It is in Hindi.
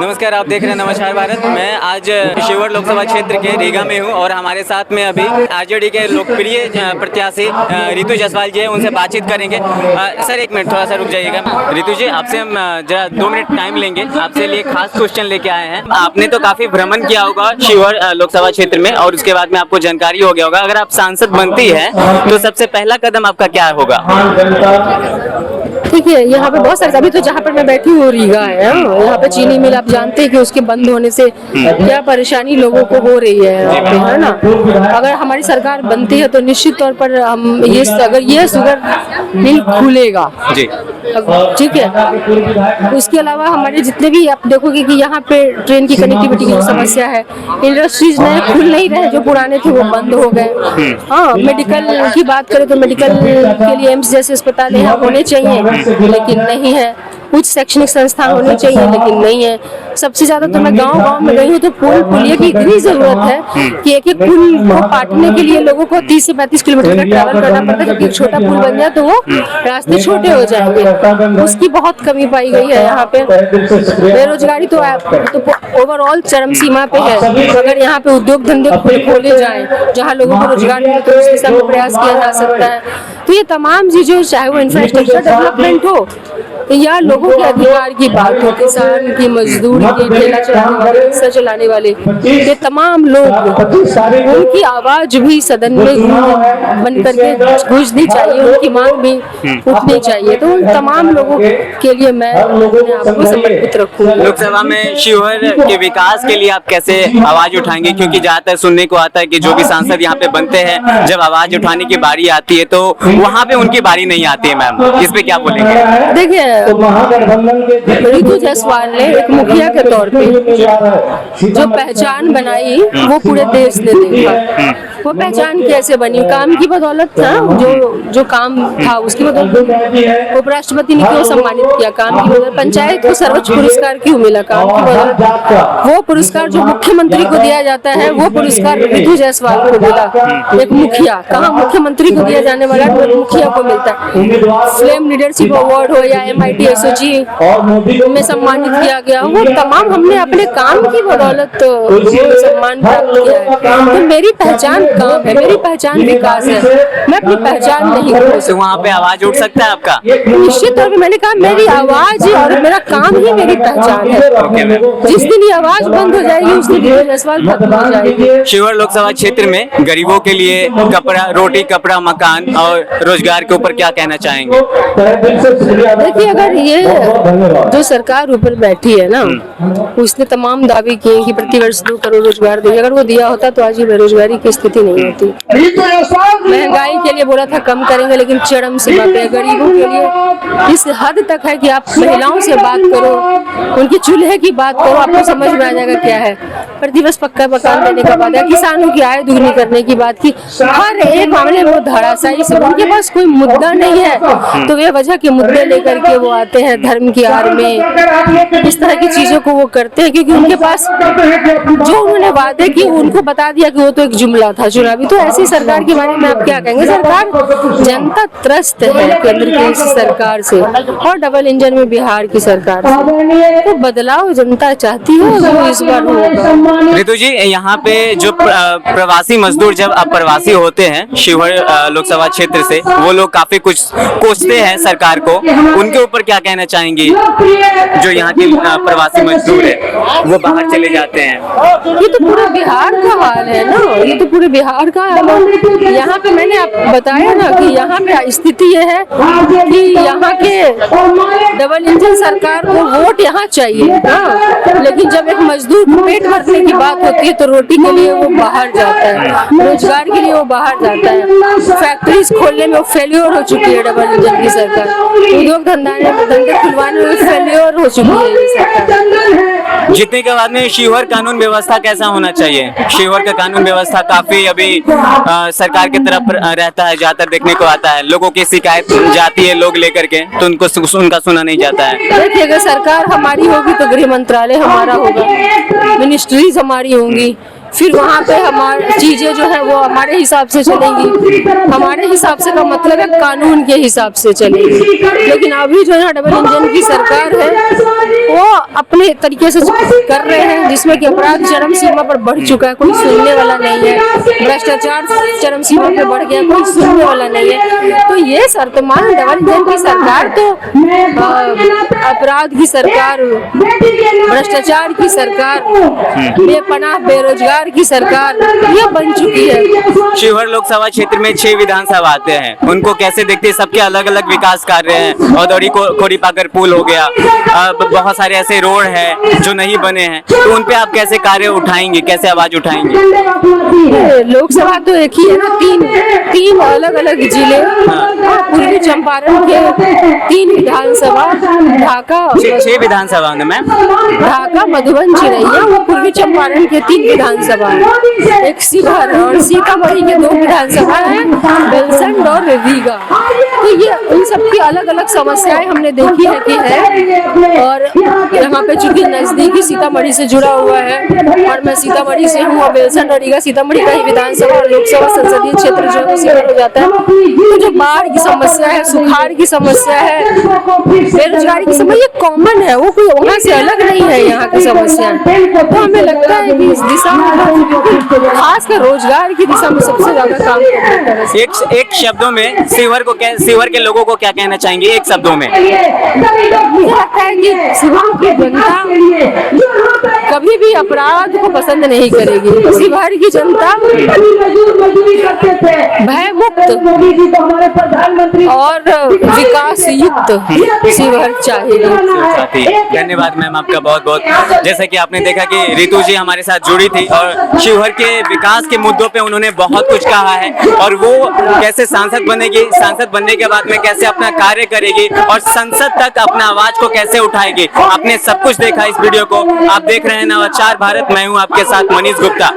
नमस्कार, आप देख रहे हैं नमस्कार भारत। मैं आज शिवहर लोकसभा क्षेत्र के रीगा में हूं और हमारे साथ में अभी आरजेडी के लोकप्रिय प्रत्याशी रितु जायसवाल जी हैं, उनसे बातचीत करेंगे। सर एक मिनट, थोड़ा सा रुक जाइएगा। रितु जी, आपसे हम जरा 2 मिनट टाइम लेंगे। आपसे लिए खास क्वेश्चन लेके आए हैं। आपने तो काफी भ्रमण किया होगा शिवहर लोकसभा क्षेत्र में और उसके बाद में आपको जानकारी हो गया होगा। अगर आप सांसद बनती है तो सबसे पहला कदम आपका क्या होगा? ठीक है, यहाँ पे बहुत सारे, अभी तो जहाँ पर मैं बैठी हूँ रीगा है, यहाँ पे चीनी मिल आप जानते हैं कि उसके बंद होने से क्या परेशानी लोगों को हो रही है यहाँ पे, है ना। अगर हमारी सरकार बनती है तो निश्चित तौर पर हम अगर ये शुगर मिल खुलेगा जी, ठीक है। उसके अलावा हमारे जितने भी आप देखोगे कि यहाँ पे ट्रेन की कनेक्टिविटी की समस्या है, इंडस्ट्रीज नए खुल नहीं रहे, जो पुराने थे वो बंद हो गए। हाँ, मेडिकल की बात करें तो मेडिकल के लिए एम्स जैसे अस्पताल यहाँ होने चाहिए लेकिन नहीं है। कुछ शैक्षणिक संस्थान होने चाहिए लेकिन नहीं है। सबसे ज्यादा तो मैं गांव में गई हूँ तो पुलिया की इतनी जरूरत है कि एक पुल को पाटने के लिए लोगों को 30 से 35 किलोमीटर का ट्रैवल करना पड़ता है, क्योंकि एक छोटा पुल बन जाए तो वो रास्ते छोटे हो जाएंगे। उसकी बहुत कमी पाई गई है यहाँ पे। बेरोजगारी तो ओवरऑल चरम सीमा पे है। अगर यहाँ पे उद्योग धंधे खोले जाए जहाँ लोगों को रोजगार मिले तो उस दिशा में प्रयास किया जा सकता है। तो ये तमाम चीजें, चाहे वो इंफ्रास्ट्रक्चर डेवलपमेंट हो या लोगों के अधिकार की बात हो, किसान की, मजदूर की, ठेला चलाने वाले, रिक्शा चलाने वाले, ये तमाम लोग, उनकी आवाज भी सदन में बन करके गूंजनी चाहिए, उनकी मांग भी उठनी चाहिए। तो उन तमाम लोगों के लिए मैं अपने आप को समर्पित रखूंगा। लोकसभा में शिवहर के विकास के लिए आप कैसे आवाज उठाएंगे? क्योंकि ज्यादातर सुनने को आता है कि जो भी सांसद यहाँ पे बनते हैं, जब आवाज उठाने की बारी आती है तो वहाँ पे उनकी बारी नहीं आती है। मैम, इस पे क्या बोलेंगे? देखिए, रितु जायसवाल ने एक मुखिया के तौर पे जो पहचान बनाई वो पूरे देश ने देखा। वो पहचान कैसे बनी? काम की बदौलत था। जो काम था उसकी बदौलत उपराष्ट्रपति ने क्यों सम्मानित किया? काम की बदौलत। पंचायत को सर्वोच्च पुरस्कार क्यों मिला? काम की बदौलत। वो पुरस्कार जो मुख्यमंत्री को दिया जाता है वो पुरस्कार रितु जायसवाल को मिला। एक मुखिया, कहाँ मुख्यमंत्री को दिया जाने वाला मुखिया को मिलता है। फ्लेम लीडरशिप अवार्ड हो या MIT SOG में सम्मानित किया गया, वो तमाम हमने अपने काम की बदौलत सम्मान प्राप्त किया है। तो मेरी पहचान काम है, मेरी पहचान विकास है। मैं अपनी पहचान नहीं खो सकती। वहाँ पे आवाज उठ सकता है आपका? निश्चित तौर पे मैंने कहा मेरी आवाज और मेरा काम ही मेरी पहचान है। जिस दिन ये आवाज बंद हो जाएगी उस दिन रितु जायसवाल खत्म हो जाएगी। शिवहर लोकसभा क्षेत्र में गरीबों के लिए रोटी, कपड़ा, मकान और रोजगार के ऊपर क्या कहना चाहेंगे? देखिए, अगर ये जो सरकार ऊपर बैठी है ना, उसने तमाम दावे किए कि प्रतिवर्ष 2 करोड़ रोजगार देगी। अगर वो दिया होता तो आज ये बेरोजगारी की स्थिति नहीं होती। महंगाई के लिए बोला था कम करेंगे, लेकिन चरम सीमा पे। गरीबों के लिए इस हद तक है कि आप महिलाओं से बात करो, उनके चूल्हे की बात करो, आपको समझ में आ जाएगा क्या है। प्रतिवर्ष पक्का मकान देने का वादा, किसानों की आय दुगनी करने की बात की। हर एक मामले में वो धराशायी से, उनके पास कोई मुद्दा नहीं है तो वे वजह के मुद्दे लेकर के वो आते हैं धर्म की आड़ में। इस तरह की चीजों को वो करते हैं क्योंकि उनके पास जो उन्होंने वादे किए उनको बता दिया कि वो तो एक जुमला था चुनावी। तो ऐसी सरकार के बारे में आप क्या कहेंगे? सरकार जनता त्रस्त है केंद्र की इस सरकार से और डबल इंजन में बिहार की सरकार से। तो बदलाव जनता चाहती है और वो इस बार होगा। रितु जी, यहाँ पे जो प्रवासी मजदूर जब अप्रवासी होते हैं शिवहर लोकसभा क्षेत्र से, वो लोग काफी कुछ कोसते हैं सरकार को, उनके ऊपर क्या कहना चाहेंगी? जो यहाँ के प्रवासी मजदूर है वो बाहर चले जाते हैं। ये तो पूरे बिहार का हाल है ना, ये तो पूरे बिहार का हाल है। यहाँ पे मैंने आपको बताया ना कि यहाँ पे स्थिति ये है कि यहाँ के डबल इंजन सरकार को वोट यहाँ चाहिए, लेकिन जब एक मजदूर को पेट भरने की बात होती है तो रोटी के लिए वो बाहर जाता है, रोजगार के लिए वो बाहर जाता है। फैक्ट्रीज खोलने में वो फेल्योर हो चुकी है डबल इंजन की सरकार। उद्योग धंधे खुलवाने में फेल्योर हो चुकी है ये सरकार। जीतने के बाद में शिवहर कानून व्यवस्था कैसा होना चाहिए? शिवहर का कानून व्यवस्था काफी अभी सरकार की तरफ रहता है, ज्यादातर देखने को आता है। लोगों की शिकायत जाती है लोग लेकर के, तो उनका सुना नहीं जाता है। देखिए, अगर सरकार हमारी होगी तो गृह मंत्रालय हमारा होगा, मिनिस्ट्रीज हमारी होंगी, फिर वहाँ पे हमारी चीजें जो है वो हमारे हिसाब से चलेंगी। हमारे हिसाब से का मतलब है कानून के हिसाब से चलेगी। लेकिन अभी जो है डबल इंजन की सरकार है वो अपने तरीके से कर रहे हैं, जिसमें कि अपराध चरम सीमा पर बढ़ चुका है, कोई सुनने वाला नहीं है। भ्रष्टाचार चरम सीमा पर बढ़ गया, कोई सुनने वाला नहीं है। तो ये सर्तमान डबल इंजन की सरकार तो अपराध की सरकार, भ्रष्टाचार की सरकार, बेपनाह बेरोजगार की सरकार ये बन चुकी है। शिवहर लोकसभा क्षेत्र में 6 विधानसभा आते हैं, उनको कैसे देखते हैं? सबके अलग अलग विकास कार्य हैं। औदौड़ी खोरीपाकर पुल हो गया, बहुत सारे ऐसे रोड हैं जो नहीं बने हैं, तो उन पे आप कैसे कार्य उठाएंगे, कैसे आवाज उठाएंगे? लोकसभा तो एक ही है ना, तीन अलग अलग जिले, पूर्वी चंपारण के 3 विधानसभा, ढाका 6 विधानसभा में मैम, ढाका मधुबन चिरैया, वो पूर्वी चंपारण के 3 विधानसभा है। एक शिवहर और सीतामढ़ी के 2 विधानसभा है, बेलसंड और रीगा। तो ये उन सबकी अलग अलग समस्याएं हमने देखी है कि है, और यहाँ पे चूंकि नजदीकी सीतामढ़ी से जुड़ा हुआ है और मैं सीतामढ़ी से हूँ, और बेलसंड और रीगा सीतामढ़ी का ही विधानसभा और लोकसभा संसदीय क्षेत्र जो है शिवहर हो जाता है। तो जो बाढ़ की समस्या है, सुखाड़ की समस्या है, बेरोजगारी की समस्या, ये कॉमन है, वो कोई वहाँ से अलग नहीं है यहाँ की समस्या। तो हमें लगता है कि इस दिशा में, खासकर रोजगार की दिशा में सबसे ज्यादा काम करना है। एक शब्दों में शिवहर के लोगों को क्या कहना चाहेंगे एक शब्दों में? मुझे लगता है कि शिवहर की जनता कभी भी अपराध को पसंद नहीं करेगी। शिवहर की जनता भय मुक्त और विकास युक्त शिवहर चाहेगी। धन्यवाद मैम आपका बहुत बहुत। जैसे कि आपने देखा कि रितु जी हमारे साथ जुड़ी थी और शिवहर के विकास के मुद्दों पे उन्होंने बहुत कुछ कहा है, और वो कैसे सांसद बनेगी, सांसद बनने के बाद में कैसे अपना कार्य करेगी और संसद तक अपना आवाज को कैसे उठाएगी, आपने सब कुछ देखा इस वीडियो को। आप देख रहे हैं नवाचार भारत, मैं हूं आपके साथ मनीष गुप्ता।